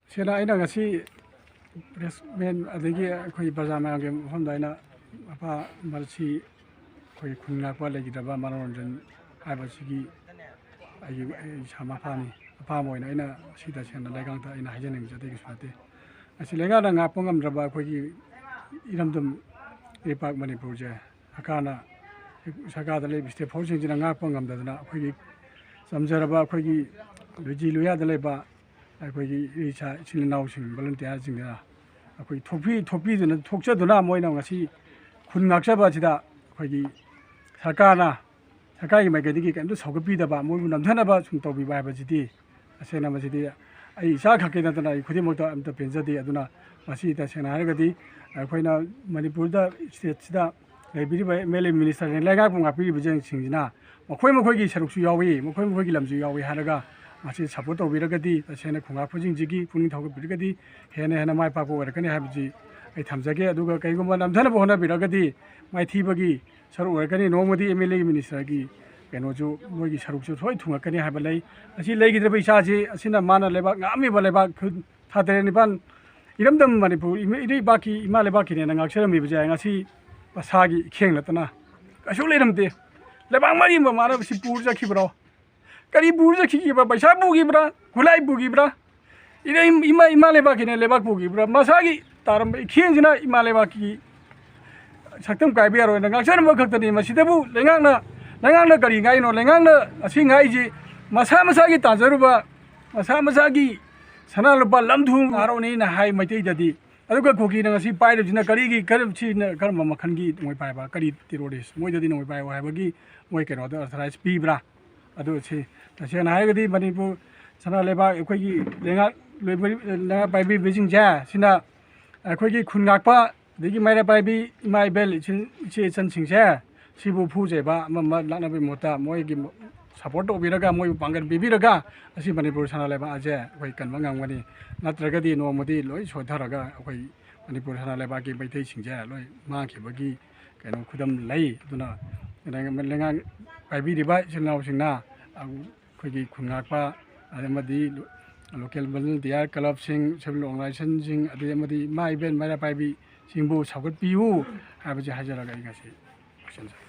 ꯁꯤꯅ ꯑꯩꯅ ꯉꯁꯤ ꯄ꯭ꯔꯦꯁꯃꯦꯟ ꯑꯗꯒꯤ ꯑꯩꯈꯣꯏ ꯄ꯭ꯔꯖꯥ ꯃꯌꯥꯝꯒꯤ ꯃꯐꯝꯗ ꯑꯩꯅ ꯃꯄꯥ ꯃꯁꯤ ꯑꯩꯈꯣꯏ ꯈꯨꯟ ꯉꯥꯛꯄ ꯂꯩꯈꯤꯗ꯭ꯔꯕ ꯃꯅꯣꯔꯟꯖꯟ ꯍꯥꯏꯕꯁꯤꯒꯤ ꯑꯩꯒꯤ ꯏꯁꯥ ꯃꯄꯥꯅꯤ ꯃꯄꯥ ꯑꯃ ꯑꯣꯏꯅ ꯑꯩꯅ ꯁꯤ ꯇꯁꯦꯡꯅ ꯂꯩꯉꯥꯛꯇ ꯑꯩꯅ ꯍꯥꯏꯖꯅꯤꯡꯕꯁꯦ ꯑꯇꯩꯒꯤꯁꯨ ꯅꯠꯇꯦ ꯉꯁꯤ ꯂꯩꯉꯥꯛꯅ ꯉꯥꯛꯄ ꯉꯝꯗ꯭ꯔꯕ ꯑꯩꯈꯣꯏꯒꯤ ꯏꯔꯝꯗꯝ ꯏꯄꯥꯛ ꯃꯅꯤꯄꯨꯔꯁꯦ ꯁꯔꯀꯥꯔꯗ ꯂꯩꯕ ꯏꯁꯇꯦꯠ ꯐꯣꯔꯁꯁꯤꯡꯁꯤꯅ ꯉꯥꯛꯄ ꯉꯝꯗꯗꯅ ꯑꯩꯈꯣꯏꯒꯤ ꯆꯝꯖꯔꯕ ꯑꯩꯈꯣꯏꯒꯤ ꯂꯨꯏꯖꯤ ꯂꯨꯌꯥꯗ ꯂꯩꯕ ꯑꯩꯈꯣꯏꯒꯤ ꯏꯆꯤꯜ ꯏꯅꯥꯎꯁꯤꯡ ꯚꯣꯂꯨꯟꯇꯤꯌꯥꯔꯁꯤꯡꯁꯤꯅ ꯑꯩꯈꯣꯏ ꯊꯣꯛꯄꯤꯗꯨꯅ ꯊꯣꯛꯆꯗꯨꯅ ꯃꯣꯏꯅ ꯉꯁꯤ ꯈꯨꯟ ꯉꯥꯛꯆꯕ ꯑꯁꯤꯗ ꯑꯩꯈꯣꯏꯒꯤ ꯁꯔꯀꯥꯔꯒꯤ ꯃꯥꯏꯀꯩꯗꯒꯤ ꯀꯩꯝꯇ ꯁꯧꯒꯠꯄꯤꯗꯕ ꯃꯣꯏꯕꯨ ꯅꯝꯊꯅꯕ ꯁꯨꯝ ꯇꯧꯕꯤꯕ ꯍꯥꯏꯕꯁꯤꯗꯤ ꯇꯁꯦꯡꯅ ꯃꯁꯤꯗꯤ ꯑꯩ ꯏꯁꯥ ꯈꯛꯀꯤ ꯅꯠꯇꯅ ꯑꯩ ꯈꯨꯗꯤꯡꯃꯛꯇ ꯑꯝꯇ ꯄꯦꯟꯖꯗꯦ ꯑꯗꯨꯅ ꯃꯁꯤ ꯇꯁꯦꯡꯅ ꯍꯥꯏꯔꯒꯗꯤ ꯑꯩꯈꯣꯏꯅ ꯃꯅꯤꯄꯨꯔꯗ ꯏꯁꯇꯦꯠꯁꯤꯗ ꯂꯩꯕꯤꯔꯤꯕ ꯑꯦꯝ ꯑꯦꯜ ꯑꯦ ꯃꯤꯅꯤꯁꯇꯔ ꯂꯩꯉꯥꯛꯄꯨ ꯉꯥꯛꯄꯤꯔꯤꯕꯁꯤꯡꯁꯤꯅ ꯃꯈꯣꯏꯒꯤ ꯁꯔꯨꯛꯁꯨ ꯌꯥꯎꯏ ꯃꯈꯣꯏꯒꯤ ꯂꯝꯁꯨ ꯌꯥꯎꯏ ꯍꯥꯏꯔꯒ ꯃꯁꯤ ꯁꯞꯄꯣꯔꯠ ꯇꯧꯕꯤꯔꯒꯗꯤ ꯇꯁꯦꯡꯅ ꯈꯨꯟꯉꯥꯛꯄꯁꯤꯡꯁꯤꯒꯤ ꯄꯨꯛꯅꯤꯡ ꯊꯧꯒꯠꯄꯤꯔꯒꯗꯤ ꯍꯦꯟꯅ ꯃꯥꯏ ꯄꯥꯛꯄ ꯑꯣꯏꯔꯛꯀꯅꯤ ꯍꯥꯏꯕꯁꯤ ꯑꯩ ꯊꯝꯖꯒꯦ ꯑꯗꯨꯒ ꯀꯔꯤꯒꯨꯝꯕ ꯅꯝꯊꯅꯕ ꯍꯣꯠꯅꯕꯤꯔꯒꯗꯤ ꯃꯥꯏꯊꯤꯕꯒꯤ ꯁꯔꯨꯛ ꯑꯣꯏꯔꯛꯀꯅꯤ ꯅꯣꯡꯃꯗꯤ ꯑꯦꯝ ꯑꯦꯜ ꯑꯦꯒꯤ ꯃꯤꯅꯤꯁꯇꯔꯒꯤ ꯀꯩꯅꯣꯁꯨ ꯃꯣꯏꯒꯤ ꯁꯔꯨꯛꯁꯨ ꯁꯣꯏ ꯊꯨꯡꯉꯛꯀꯅꯤ ꯍꯥꯏꯕ ꯂꯩ ꯑꯁꯤ ꯂꯩꯈꯤꯗ꯭ꯔꯕ ꯏꯆꯥꯁꯤ ꯑꯁꯤꯅ ꯃꯥꯅ ꯂꯩꯕꯥꯛ ꯉꯥꯛꯑꯝꯃꯤꯕ ꯂꯩꯕꯥꯛ ꯊꯥ 9 ꯏꯔꯝꯗꯝ ꯃꯅꯤꯄꯨꯔ ꯏꯔꯩꯕꯥꯛꯀꯤ ꯏꯃꯥ ꯂꯩꯕꯥꯛꯀꯤꯅꯦꯅ ꯉꯥꯛꯆꯔꯝꯃꯤꯕꯁꯦ ꯉꯁꯤ ꯃꯁꯥꯒꯤ ꯏꯈꯦꯡ ꯅꯠꯇꯅ ꯀꯩꯁꯨ ꯂꯩꯔꯝꯗꯦ ꯂꯩꯕꯥꯛ ꯃꯔꯤ ꯑꯃ ꯃꯥꯅ ꯁꯤ ꯄꯨꯔ ꯆꯠꯈꯤꯕ꯭ꯔꯣ ꯀꯔꯤ ꯄꯨꯔ ꯆꯠꯈꯤꯕ꯭ꯔꯥ ꯄꯩꯁꯥ ꯄꯨꯈꯤꯕ꯭ꯔꯥ ꯈꯨꯠꯂꯥꯏ ꯄꯨꯈꯤꯕ꯭ꯔꯥ ꯏꯃꯥ ꯂꯩꯕꯥꯛꯀꯤꯅꯦ ꯂꯩꯕꯥꯛ ꯄꯨꯈꯤꯕ꯭ꯔꯥ ꯃꯁꯥꯒꯤ ꯇꯥꯔꯝꯕ ꯏꯈꯦꯡꯁꯤꯅ ꯏꯃꯥ ꯂꯩꯕꯥꯛꯀꯤ ꯁꯛꯇꯝ ꯀꯥꯏꯕ ꯌꯥꯔꯣꯏꯅ ꯉꯥꯛꯆꯔꯝꯕ ꯈꯛꯇꯅꯤ ꯃꯁꯤꯗꯕꯨ ꯂꯩꯉꯥꯛꯅ ꯀꯔꯤ ꯉꯥꯏꯅꯣ ꯂꯩꯉꯥꯛꯅ ꯑꯁꯤ ꯉꯥꯏꯁꯤ ꯃꯁꯥꯒꯤ ꯇꯥꯟꯖꯔꯨꯕ ꯃꯁꯥꯒꯤ ꯁꯅꯥ ꯂꯨꯄꯥ ꯂꯝꯊꯨ ꯉꯥꯔꯧꯅꯤꯅ ꯍꯥꯏ ꯃꯩꯇꯩꯗꯗꯤ ꯑꯗꯨꯒ ꯀꯨꯀꯤꯅ ꯉꯁꯤ ꯄꯥꯏꯔꯤꯕꯁꯤꯅ ꯁꯤꯅ ꯀꯔꯝꯕ ꯃꯈꯜꯒꯤ ꯅꯣꯡꯃꯩ ꯄꯥꯏꯕ ꯀꯔꯤ ꯇꯦꯔꯣꯔꯤꯁ ꯃꯣꯏꯗꯗꯤ ꯅꯣꯡꯃꯩ ꯄꯥꯏꯕ ꯍꯥꯏꯕꯒꯤ ꯃꯣꯏ ꯀꯩꯅꯣꯗ ꯑꯊꯣꯔꯥꯏꯖ ꯄꯤꯕ꯭ꯔꯥ ꯑꯗꯨ ꯁꯤ ꯇꯁꯦꯡꯅ ꯍꯥꯏꯔꯒꯗꯤ ꯃꯅꯤꯄꯨꯔ ꯁꯅꯥ ꯂꯩꯕꯥꯛ ꯑꯩꯈꯣꯏꯒꯤ ꯂꯩꯉꯥꯛ ꯄꯥꯏꯕꯤꯕꯁꯤꯡꯁꯦ ꯁꯤꯅ ꯑꯩꯈꯣꯏꯒꯤ ꯈꯨꯟ ꯉꯥꯛꯄ ꯑꯗꯒꯤ ꯃꯩꯔꯥ ꯄꯥꯏꯕꯤ ꯏꯃꯥ ꯏꯕꯦꯜ ꯏꯆꯦ ꯏꯆꯟꯁꯤꯡꯁꯦ ꯁꯤꯕꯨ ꯐꯨꯖꯩꯕ ꯑꯃ ꯂꯥꯛꯅꯕꯒꯤ ꯃꯍꯨꯠꯇ ꯃꯣꯏꯒꯤ ꯁꯞꯄꯣꯔꯠ ꯇꯧꯕꯤꯔꯒ ꯃꯣꯏꯕꯨ ꯄꯥꯡꯒꯜ ꯄꯤꯕꯤꯔꯒ ꯑꯁꯤ ꯃꯅꯤꯄꯨꯔ ꯁꯅꯥ ꯂꯩꯕꯥꯛ ꯑꯁꯦ ꯑꯩꯈꯣꯏ ꯀꯟꯕ ꯉꯝꯒꯅꯤ ꯅꯠꯇ꯭ꯔꯒꯗꯤ ꯅꯣꯡꯃꯗꯤ ꯂꯣꯏ ꯁꯣꯊꯔꯒ ꯑꯩꯈꯣꯏ ꯃꯅꯤꯄꯨꯔ ꯁꯅꯥ ꯂꯩꯕꯥꯛꯀꯤ ꯃꯩꯇꯩꯁꯤꯡꯁꯦ ꯂꯣꯏ ꯃꯥꯡꯈꯤꯕꯒꯤ ꯀꯩꯅꯣ ꯈꯨꯗꯝ ꯂꯩ ꯑꯗꯨꯅ ꯂꯩꯉꯥꯛ ꯄꯥꯏꯕꯤꯔꯤꯕ ꯏꯆꯤꯜ ꯏꯅꯥꯎꯁꯤꯡꯅ ꯑꯩꯈꯣꯏꯒꯤ ꯈꯨꯟ ꯉꯥꯛꯄ ꯑꯃꯗꯤ ꯂꯣꯀꯦꯜ ꯚꯣꯂꯨꯟꯇꯤꯌꯥꯔ ꯀ꯭ꯂꯕꯁꯤꯡ ꯁꯤꯚꯤꯜ ꯑꯣꯔꯒꯅꯥꯏꯖꯦꯁꯟꯁꯤꯡ ꯑꯃꯗꯤ ꯏꯃꯥ ꯏꯕꯦꯜ ꯃꯩꯔꯥ ꯄꯥꯏꯕꯤꯁꯤꯡꯕꯨ ꯁꯧꯒꯠꯄꯤꯌꯨ ꯍꯥꯏꯕꯁꯤ ꯍꯥꯏꯖꯔꯒ ꯑꯩ ꯉꯁꯤ ꯂꯣꯏꯁꯤꯟꯖꯔꯦ